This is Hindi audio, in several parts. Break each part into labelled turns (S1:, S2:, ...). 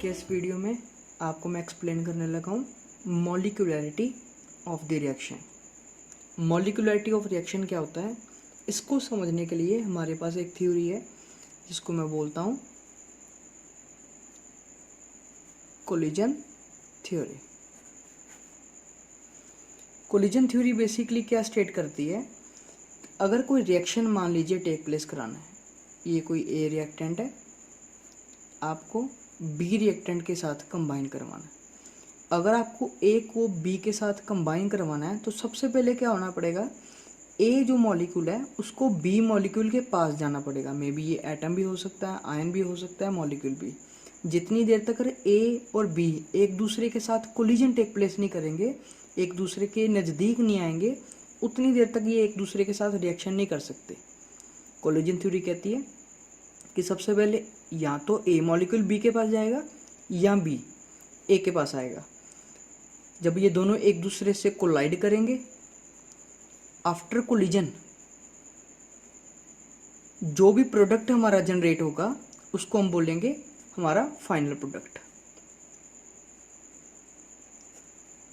S1: के इस वीडियो में आपको मैं एक्सप्लेन करने लगा हूँ molecularity of the reaction. Molecularity of reaction क्या होता है, इसको समझने के लिए हमारे पास एक थ्योरी है जिसको मैं बोलता हूँ collision theory. Collision theory basically क्या स्टेट करती है, अगर कोई रिएक्शन मान लीजिए टेक प्लेस कराना है, ये कोई ए रिएक्टेंट है, आपको बी रिएक्टेंट के साथ कंबाइन करवाना है। अगर आपको ए को बी के साथ कंबाइन करवाना है तो सबसे पहले क्या होना पड़ेगा, ए जो मॉलिक्यूल है उसको बी मॉलिक्यूल के पास जाना पड़ेगा। मे बी ये एटम भी हो सकता है, आयन भी हो सकता है, मॉलिक्यूल भी। जितनी देर तक ए और बी एक दूसरे के साथ कोलिजन टेक प्लेस नहीं करेंगे, एक दूसरे के नज़दीक नहीं आएंगे, उतनी देर तक ये एक दूसरे के साथ रिएक्शन नहीं कर सकते। कोलिजन थ्योरी कहती है कि सबसे पहले या तो ए मॉलिक्यूल बी के पास जाएगा या बी ए के पास आएगा। जब ये दोनों एक दूसरे से कोलाइड करेंगे, आफ्टर कोलिजन जो भी प्रोडक्ट हमारा जनरेट होगा उसको हम बोलेंगे हमारा फाइनल प्रोडक्ट।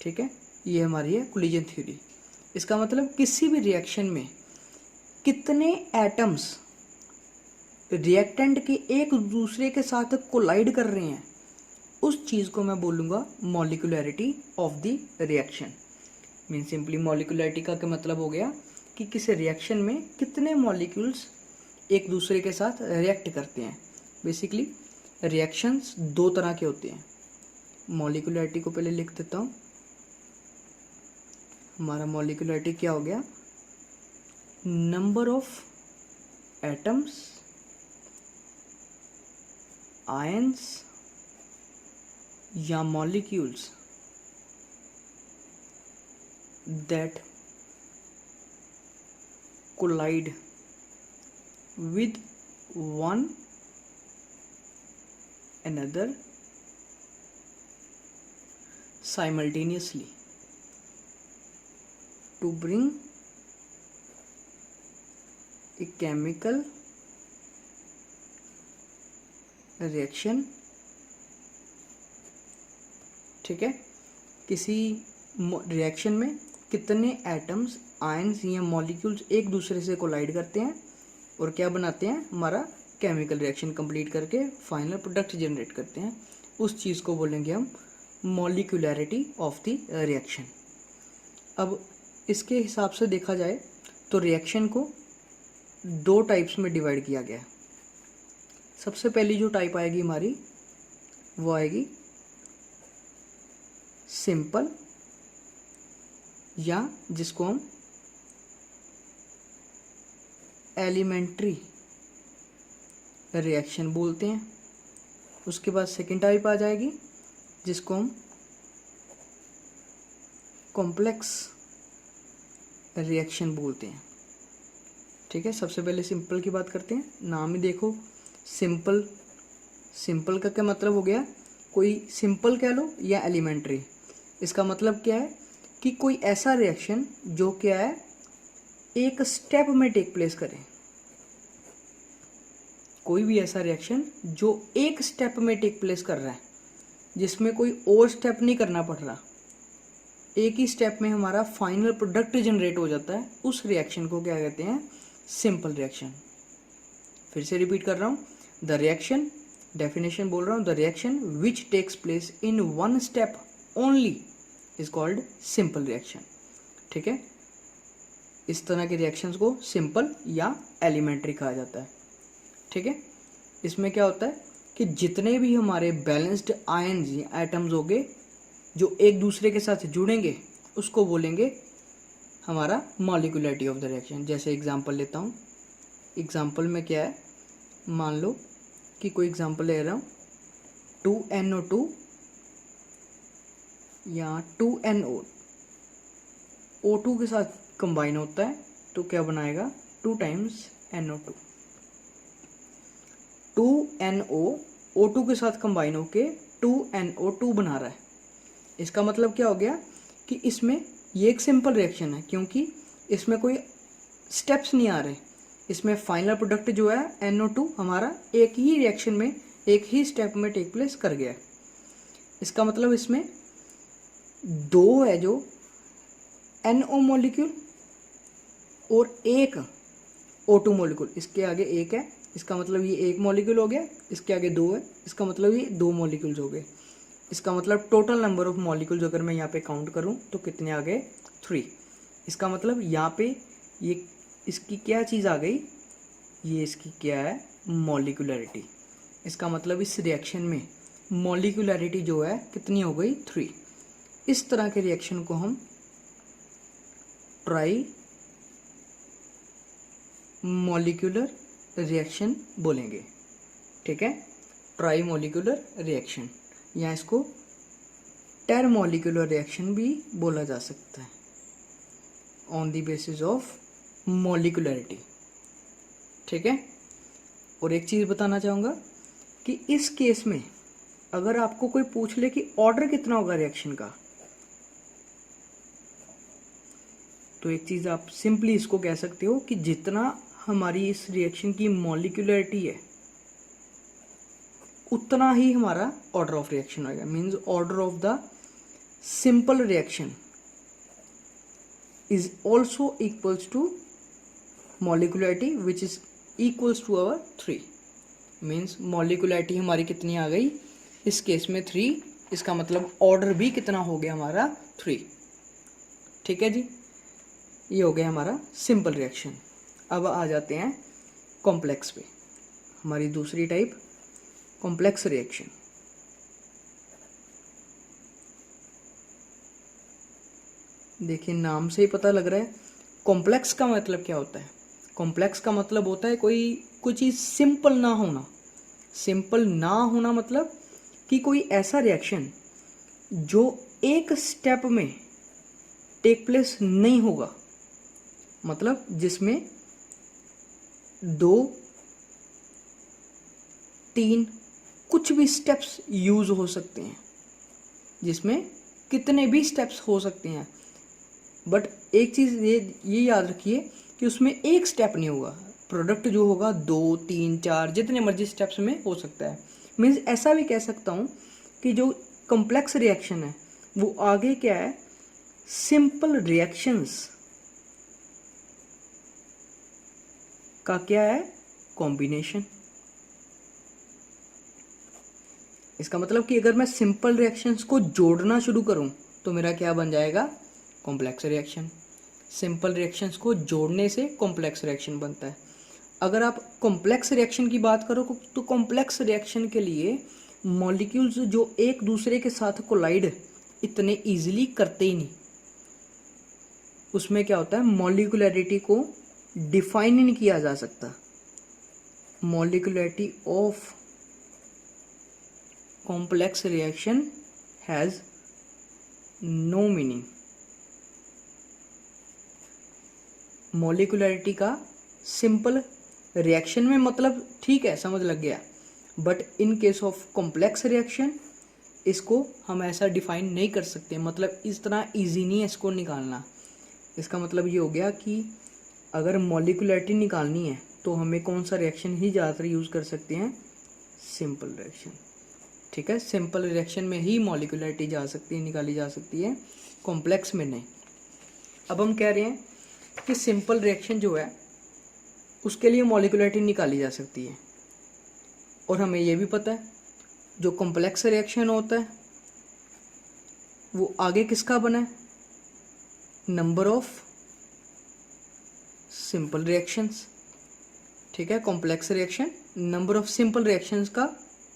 S1: ठीक है, ये हमारी है कोलिजन थ्योरी। इसका मतलब किसी भी रिएक्शन में कितने एटम्स रिएक्टेंट के एक दूसरे के साथ कोलाइड कर रहे हैं, उस चीज़ को मैं बोलूँगा molecularity of the reaction. Mean simply molecularity का क्या मतलब हो गया कि किसी रिएक्शन में कितने मॉलिक्यूल्स एक दूसरे के साथ रिएक्ट करते हैं। बेसिकली रिएक्शंस दो तरह के होते हैं। मॉलिक्यूलैरिटी को पहले लिख देता हूँ। हमारा मॉलिक्यूलैरिटी क्या हो गया, नंबर ऑफ एटम्स, आयंस या molecules that collide with one another simultaneously to bring a chemical reaction। ठीक है, किसी रिएक्शन में कितने एटम्स, आयंस या मॉलिक्यूल्स एक दूसरे से कोलाइड करते हैं और क्या बनाते हैं, हमारा केमिकल रिएक्शन कंप्लीट करके फाइनल प्रोडक्ट जनरेट करते हैं, उस चीज़ को बोलेंगे हम मॉलिक्यूलैरिटी ऑफ द रिएक्शन। अब इसके हिसाब से देखा जाए तो रिएक्शन को दो टाइप्स में डिवाइड किया गया है। सबसे पहली जो टाइप आएगी हमारी वो आएगी सिंपल, या जिसको हम एलिमेंट्री रिएक्शन बोलते हैं। उसके बाद सेकेंड टाइप आ जाएगी जिसको हम कॉम्प्लेक्स रिएक्शन बोलते हैं। ठीक है, सबसे पहले सिंपल की बात करते हैं। नाम ही देखो सिंपल, सिंपल का क्या मतलब हो गया, कोई सिंपल कह लो या एलिमेंट्री। इसका मतलब क्या है कि कोई ऐसा रिएक्शन जो क्या है एक स्टेप में टेक प्लेस करे। कोई भी ऐसा रिएक्शन जो एक स्टेप में टेक प्लेस कर रहा है, जिसमें कोई और स्टेप नहीं करना पड़ रहा, एक ही स्टेप में हमारा फाइनल प्रोडक्ट जनरेट हो जाता है, उस रिएक्शन को क्या कहते हैं, सिंपल रिएक्शन। फिर से रिपीट कर रहा हूँ, द रिएक्शन, डेफिनेशन बोल रहा हूँ, the reaction which takes place in one step only is called simple reaction. ठीक है, इस तरह के रिएक्शंस को सिंपल या एलिमेंट्री कहा जाता है। ठीक है, इसमें क्या होता है कि जितने भी हमारे बैलेंस्ड आयन्स या एटम्स होंगे जो एक दूसरे के साथ जुड़ेंगे, उसको बोलेंगे हमारा मॉलिक्यूलैरिटी ऑफ द रिएक्शन। जैसे एग्जांपल लेता हूँ, एग्जांपल में क्या है, मान लो कि कोई एग्जांपल ले रहा हूँ, 2NO2 या 2NO O2 के साथ कंबाइन होता है तो क्या बनाएगा, 2 टाइम्स NO2। 2NO O2 के साथ कंबाइन होके 2NO2 बना रहा है। इसका मतलब क्या हो गया कि इसमें ये एक सिंपल रिएक्शन है, क्योंकि इसमें कोई स्टेप्स नहीं आ रहे। इसमें फाइनल प्रोडक्ट जो है NO2 हमारा एक ही रिएक्शन में एक ही स्टेप में टेक प्लेस कर गया है। इसका मतलब इसमें दो है जो NO मॉलिक्यूल और एक O2 मॉलिक्यूल, इसके आगे एक है, इसका मतलब ये एक मॉलिक्यूल हो गया, इसके आगे दो है, इसका मतलब ये दो मॉलिक्यूल्स हो गए। इसका मतलब टोटल नंबर ऑफ मॉलिक्यूल्स अगर मैं यहाँ पे काउंट करूँ तो कितने आ गए? 3। इसका मतलब यहाँ पे ये इसकी क्या चीज़ आ गई? ये इसकी क्या है? मॉलिक्यूलरिटी। इसका मतलब इस रिएक्शन में मॉलिक्यूलरिटी जो है कितनी हो गई? 3। इस तरह के रिएक्शन को हम ट्राई मॉलिक्यूलर रिएक्शन बोलेंगे। ठीक है, ट्राई मॉलिक्यूलर रिएक्शन, या इसको टेर मॉलिक्यूलर रिएक्शन भी बोला जा सकता है on the basis of molecularity. ठीक है, और एक चीज़ बताना चाहूँगा कि इस केस में अगर आपको कोई पूछ ले कि ऑर्डर कितना होगा रिएक्शन का, तो एक चीज़ आप सिंपली इसको कह सकते हो कि जितना हमारी इस रिएक्शन की मॉलिक्यूलरिटी है उतना ही हमारा ऑर्डर ऑफ रिएक्शन होगा। Means order of the simple reaction is also equals to molecularity which is equals to our 3। Means molecularity हमारी कितनी आ गई? इस केस में 3। इसका मतलब ऑर्डर भी कितना हो गया हमारा? 3। ठीक है जी, ये हो गया हमारा सिंपल रिएक्शन। अब आ जाते हैं कॉम्प्लेक्स पे, हमारी दूसरी टाइप कॉम्प्लेक्स रिएक्शन। देखिए नाम से ही पता लग रहा है कॉम्प्लेक्स का मतलब क्या होता है। कॉम्प्लेक्स का मतलब होता है कोई चीज़ सिंपल ना होना। सिंपल ना होना मतलब कि कोई ऐसा रिएक्शन जो एक स्टेप में टेक प्लेस नहीं होगा, मतलब जिसमें 2, 3 कुछ भी स्टेप्स यूज हो सकते हैं, जिसमें कितने भी स्टेप्स हो सकते हैं, बट एक चीज़ ये याद रखिए कि उसमें एक स्टेप नहीं होगा। प्रोडक्ट जो होगा 2, 3, 4 जितने मर्जी स्टेप्स में हो सकता है। मीन्स ऐसा भी कह सकता हूँ कि जो कॉम्प्लेक्स रिएक्शन है वो आगे क्या है? सिंपल रिएक्शंस का क्या है? कॉम्बिनेशन। इसका मतलब कि अगर मैं सिंपल रिएक्शंस को जोड़ना शुरू करूं तो मेरा क्या बन जाएगा? Complex reaction. सिंपल रिएक्शंस को जोड़ने से कॉम्प्लेक्स रिएक्शन बनता है। अगर आप कॉम्प्लेक्स रिएक्शन की बात करो तो कॉम्प्लेक्स रिएक्शन के लिए मॉलिक्यूल्स जो एक दूसरे के साथ कोलाइड इतने इजीली करते ही नहीं, उसमें क्या होता है? मॉलिक्यूलरिटी को डिफाइन ही नहीं किया जा सकता। Molecularity of complex reaction has no meaning. Molecularity का सिंपल रिएक्शन में मतलब ठीक है, समझ लग गया, but in case of complex reaction इसको हम ऐसा डिफाइन नहीं कर सकते। मतलब इस तरह इजी नहीं है इसको निकालना। इसका मतलब ये हो गया कि अगर मॉलिक्यूलरिटी निकालनी है तो हमें कौन सा रिएक्शन ही ज़्यादातर यूज़ कर सकते हैं? Simple reaction. ठीक है, सिंपल रिएक्शन में ही मॉलिक्यूलरिटी निकाली जा सकती है, कॉम्प्लेक्स में नहीं। अब हम कह रहे हैं कि सिंपल रिएक्शन जो है उसके लिए मॉलिक्यूलरिटी निकाली जा सकती है, और हमें ये भी पता है जो कॉम्प्लेक्स रिएक्शन होता है वो आगे किसका बना है? Number of simple reactions. ठीक है, complex reaction number of simple reactions का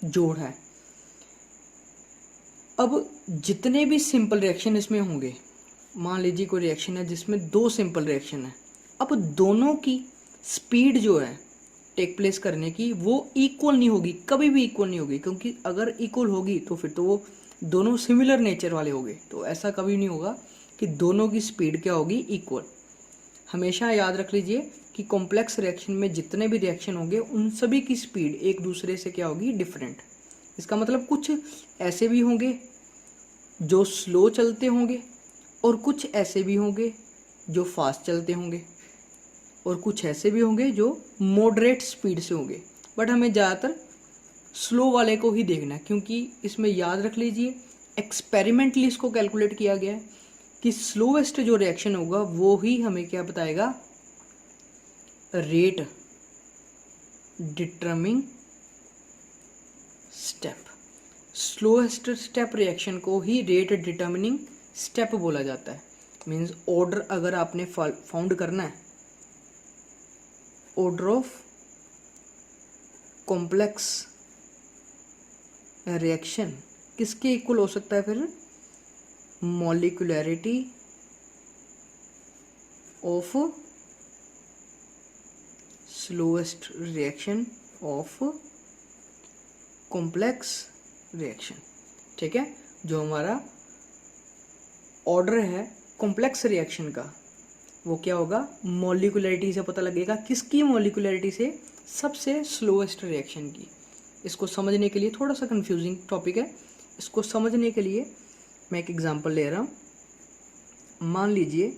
S1: जोड़ है। अब जितने भी सिंपल रिएक्शन इसमें होंगे, मान लीजिए कोई रिएक्शन है जिसमें 2 सिंपल रिएक्शन है, अब दोनों की स्पीड जो है टेक प्लेस करने की वो इक्वल नहीं होगी, कभी भी इक्वल नहीं होगी, क्योंकि अगर इक्वल होगी तो फिर तो वो दोनों सिमिलर नेचर वाले होंगे। तो ऐसा कभी नहीं होगा कि दोनों की स्पीड क्या होगी? इक्वल। हमेशा याद रख लीजिए कि कॉम्प्लेक्स रिएक्शन में जितने भी रिएक्शन होंगे उन सभी की स्पीड एक दूसरे से क्या होगी? डिफरेंट। इसका मतलब कुछ ऐसे भी होंगे जो स्लो चलते होंगे, और कुछ ऐसे भी होंगे जो फास्ट चलते होंगे, और कुछ ऐसे भी होंगे जो मॉडरेट स्पीड से होंगे। बट हमें ज़्यादातर स्लो वाले को ही देखना है, क्योंकि इसमें याद रख लीजिए एक्सपेरिमेंटली इसको कैलकुलेट किया गया है कि स्लोएस्ट जो रिएक्शन होगा वो ही हमें क्या बताएगा, rate determining step. Slowest step reaction को ही रेट डिटरमिनिंग स्टेप बोला जाता है। मीन्स ऑर्डर अगर आपने फाउंड करना है, ऑर्डर ऑफ कॉम्प्लेक्स रिएक्शन किसके इक्वल हो सकता है फिर, molecularity of slowest reaction of complex reaction. ठीक है, जो हमारा ऑर्डर है कॉम्प्लेक्स रिएक्शन का वो क्या होगा, मॉलिक्यूलैरिटी से पता लगेगा। किसकी मॉलिक्यूलैरिटी से, सबसे स्लोएस्ट रिएक्शन की। इसको समझने के लिए थोड़ा सा कंफ्यूजिंग टॉपिक है, इसको समझने के लिए मैं एक एग्जांपल ले रहा हूँ। मान लीजिए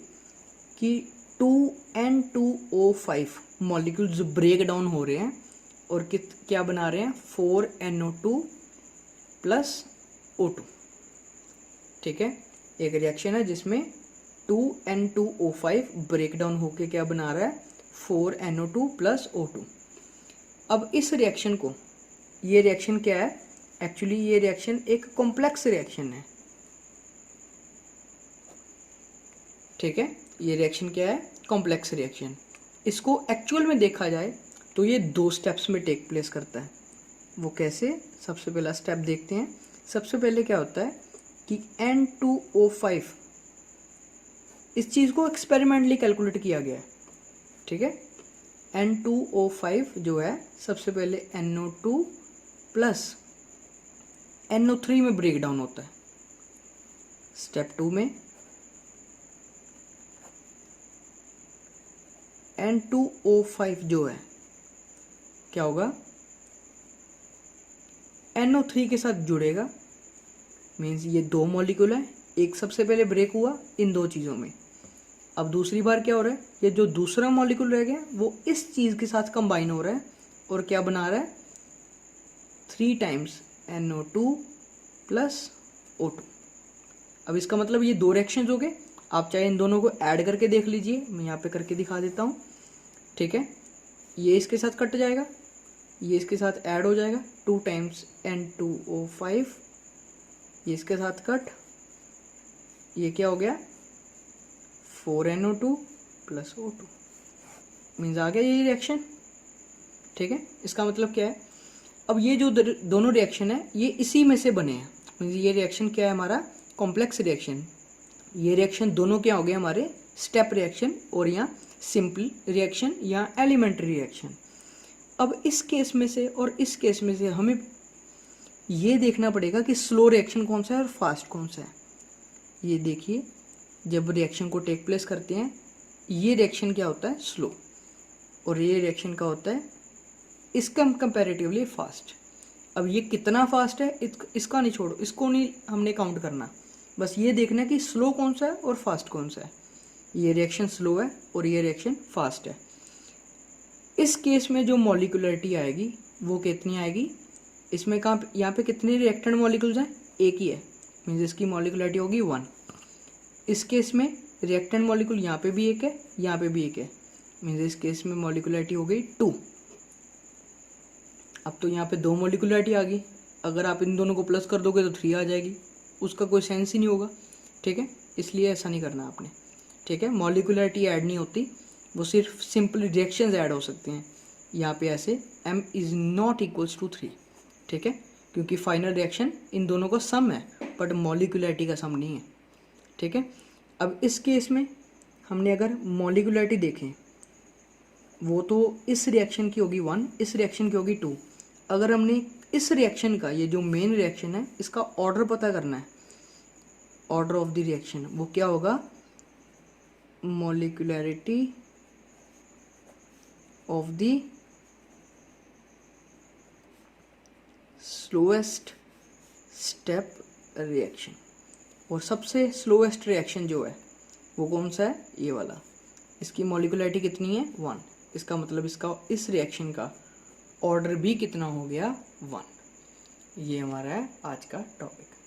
S1: कि 2N2O5 मॉलिक्यूल्स ब्रेक डाउन हो रहे हैं और क्या बना रहे हैं, 4NO2 प्लस O2। ठीक है, एक रिएक्शन है जिसमें 2N2O5 ब्रेक डाउन होके क्या बना रहा है, 4NO2 प्लस O2। अब इस रिएक्शन को, ये रिएक्शन क्या है, एक्चुअली ये रिएक्शन एक कॉम्प्लेक्स रिएक्शन है। ठीक है, ये रिएक्शन क्या है, कॉम्प्लेक्स रिएक्शन। इसको एक्चुअल में देखा जाए तो ये 2 स्टेप्स में टेक प्लेस करता है। वो कैसे, सबसे पहला स्टेप देखते हैं। सबसे पहले क्या होता है कि N2O5, इस चीज़ को एक्सपेरिमेंटली कैलकुलेट किया गया है। ठीक है, N2O5 जो है सबसे पहले NO2 प्लस NO3 में ब्रेक डाउन होता है। स्टेप 2 में N2O5 जो है क्या होगा, NO3 के साथ जुड़ेगा। मीन्स ये 2 मॉलिक्यूल है, एक सबसे पहले ब्रेक हुआ इन 2 चीज़ों में। अब दूसरी बार क्या हो रहा है, ये जो दूसरा मॉलिक्यूल रह गया वो इस चीज़ के साथ कंबाइन हो रहा है और क्या बना रहा है, 3 टाइम्स NO2 प्लस O2। अब इसका मतलब ये 2 रिएक्शंस हो गए। आप चाहे इन दोनों को ऐड करके देख लीजिए, मैं यहाँ पे करके दिखा देता हूँ। ठीक है, ये इसके साथ कट जाएगा, ये इसके साथ ऐड हो जाएगा, 2 टाइम्स N2O5, ये इसके साथ कट, ये क्या हो गया, 4NO2 प्लस O2। मीन्स आ गया ये रिएक्शन। ठीक है, इसका मतलब क्या है, अब ये जो दोनों रिएक्शन है ये इसी में से बने हैं। मीन्स ये रिएक्शन क्या है, हमारा कॉम्प्लेक्स रिएक्शन। ये रिएक्शन दोनों क्या हो गए, हमारे स्टेप रिएक्शन, और यहाँ सिंपल रिएक्शन या एलिमेंट्री रिएक्शन। अब इस केस में से और इस केस में से हमें ये देखना पड़ेगा कि स्लो रिएक्शन कौन सा है और फास्ट कौन सा है। ये देखिए, जब रिएक्शन को टेक प्लेस करते हैं ये रिएक्शन क्या होता है, स्लो, और ये रिएक्शन का होता है इसका कंपैरेटिवली फास्ट। अब ये कितना फास्ट है इसका नहीं छोड़ो, इसको नहीं हमने काउंट करना, बस ये देखना कि स्लो कौन सा है और फास्ट कौन सा है। ये रिएक्शन स्लो है और ये रिएक्शन फास्ट है। इस केस में जो मॉलिक्यूलरिटी आएगी वो कितनी आएगी, इसमें कहाँ, यहाँ पे कितने रिएक्टेंट मॉलिक्यूल्स हैं, एक ही है। मीन्स इसकी मॉलिक्यूलरिटी होगी 1। इस केस में रिएक्टेंट मॉलिक्यूल यहाँ पे भी एक है, यहाँ पे भी एक है। मीन्स इस केस में मॉलिक्यूलरिटी हो गई 2। अब तो यहाँ पे 2 मॉलिक्यूलरिटी आ गई, अगर आप इन दोनों को प्लस कर दोगे तो 3 आ जाएगी, उसका कोई सेंस ही नहीं होगा। ठीक है, इसलिए ऐसा नहीं करना आपने। ठीक है, मॉलिक्यूलरिटी ऐड नहीं होती, वो सिर्फ सिंपल रिएक्शंस ऐड हो सकते हैं। यहाँ पे ऐसे m is not equals to 3। ठीक है, क्योंकि फाइनल रिएक्शन इन दोनों का सम है बट मॉलिक्यूलरिटी का सम नहीं है। ठीक है, अब इस केस में हमने अगर मॉलिक्यूलरिटी देखें वो तो इस रिएक्शन की होगी 1, इस रिएक्शन की होगी 2। अगर हमने इस रिएक्शन का, ये जो मेन रिएक्शन है, इसका ऑर्डर पता करना है, ऑर्डर ऑफ द रिएक्शन, वो क्या होगा, molecularity of the slowest step reaction. और सबसे स्लोएस्ट रिएक्शन जो है वो कौन सा है, ये वाला। इसकी मॉलिक्यूलरिटी कितनी है, 1। इसका मतलब इसका इस रिएक्शन का ऑर्डर भी कितना हो गया, 1। ये हमारा है आज का टॉपिक।